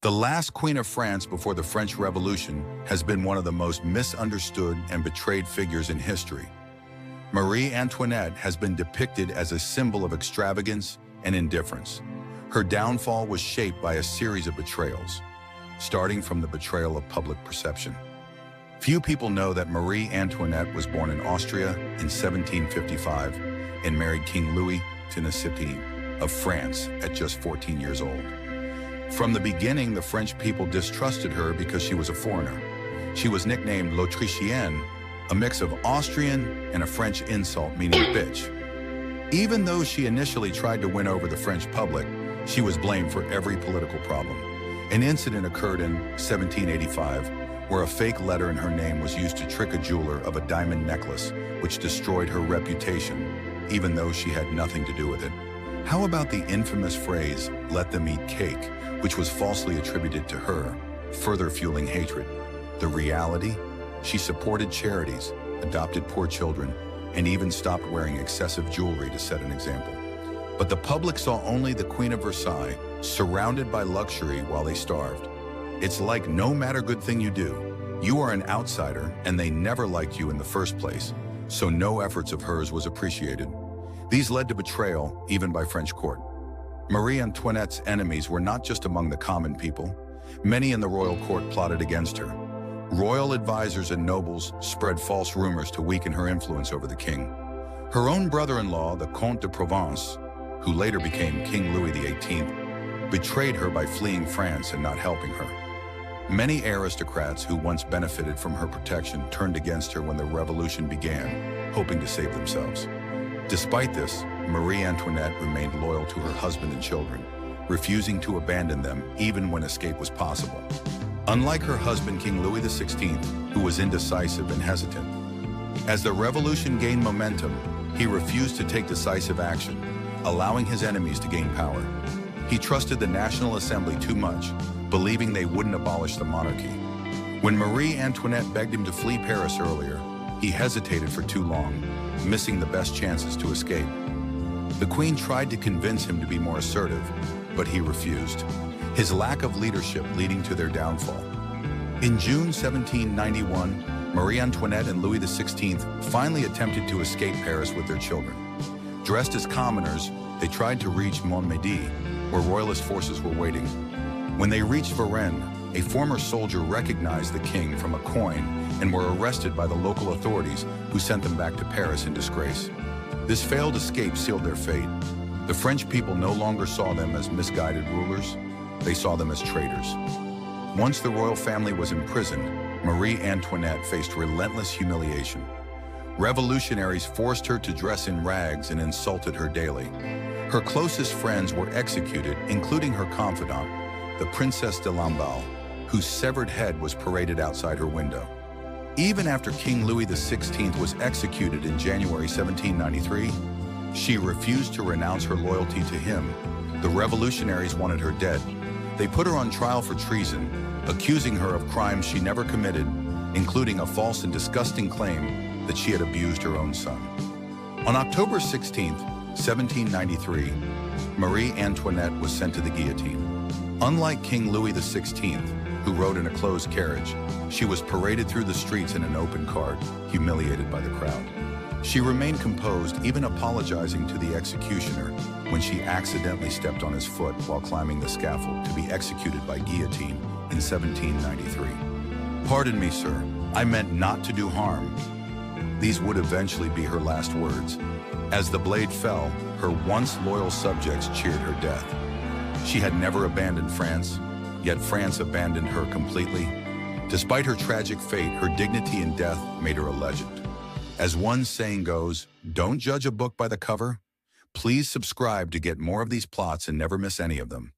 The last Queen of France before the French Revolution has been one of the most misunderstood and betrayed figures in history. Marie Antoinette has been depicted as a symbol of extravagance and indifference. Her downfall was shaped by a series of betrayals, starting from the betrayal of public perception. Few people know that Marie Antoinette was born in Austria in 1755 and married King Louis XV of France at just 14 years old. From the beginning, the French people distrusted her because she was a foreigner. She was nicknamed l'Autrichienne, a mix of Austrian and a French insult meaning bitch. Even though she initially tried to win over the French public, she was blamed for every political problem. An incident occurred in 1785 where a fake letter in her name was used to trick a jeweler of a diamond necklace, which destroyed her reputation, even though she had nothing to do with it. How about the infamous phrase, "let them eat cake," which was falsely attributed to her, further fueling hatred? The reality? She supported charities, adopted poor children, and even stopped wearing excessive jewelry to set an example. But the public saw only the Queen of Versailles, surrounded by luxury while they starved. It's like no matter good thing you do, you are an outsider and they never liked you in the first place, so no efforts of hers was appreciated. These led to betrayal, even by French court. Marie Antoinette's enemies were not just among the common people. Many in the royal court plotted against her. Royal advisors and nobles spread false rumors to weaken her influence over the king. Her own brother-in-law, the Comte de Provence, who later became King Louis XVIII, betrayed her by fleeing France and not helping her. Many aristocrats who once benefited from her protection turned against her when the revolution began, hoping to save themselves. Despite this, Marie Antoinette remained loyal to her husband and children, refusing to abandon them even when escape was possible. Unlike her husband, King Louis XVI, who was indecisive and hesitant. As the revolution gained momentum, he refused to take decisive action, allowing his enemies to gain power. He trusted the National Assembly too much, believing they wouldn't abolish the monarchy. When Marie Antoinette begged him to flee Paris earlier, he hesitated for too long, missing the best chances to escape. The Queen tried to convince him to be more assertive, but he refused, his lack of leadership leading to their downfall. In June 1791, Marie Antoinette and Louis XVI finally attempted to escape Paris with their children. Dressed as commoners, they tried to reach Montmédy, where royalist forces were waiting. When they reached Varennes, a former soldier recognized the king from a coin and were arrested by the local authorities, who sent them back to Paris in disgrace. This failed escape sealed their fate. The French people no longer saw them as misguided rulers, they saw them as traitors. Once the royal family was imprisoned, Marie Antoinette faced relentless humiliation. Revolutionaries forced her to dress in rags and insulted her daily. Her closest friends were executed, including her confidant, the Princess de Lamballe, whose severed head was paraded outside her window. Even after King Louis XVI was executed in January 1793, she refused to renounce her loyalty to him. The revolutionaries wanted her dead. They put her on trial for treason, accusing her of crimes she never committed, including a false and disgusting claim that she had abused her own son. On October 16, 1793, Marie Antoinette was sent to the guillotine. Unlike King Louis XVI, who rode in a closed carriage, she was paraded through the streets in an open cart, humiliated by the crowd. She remained composed, even apologizing to the executioner when she accidentally stepped on his foot while climbing the scaffold to be executed by guillotine in 1793. "Pardon me, sir, I meant not to do harm." These would eventually be her last words. As the blade fell, her once loyal subjects cheered her death. She had never abandoned France, yet France abandoned her completely. Despite her tragic fate, her dignity in death made her a legend. As one saying goes, don't judge a book by the cover. Please subscribe to get more of these plots and never miss any of them.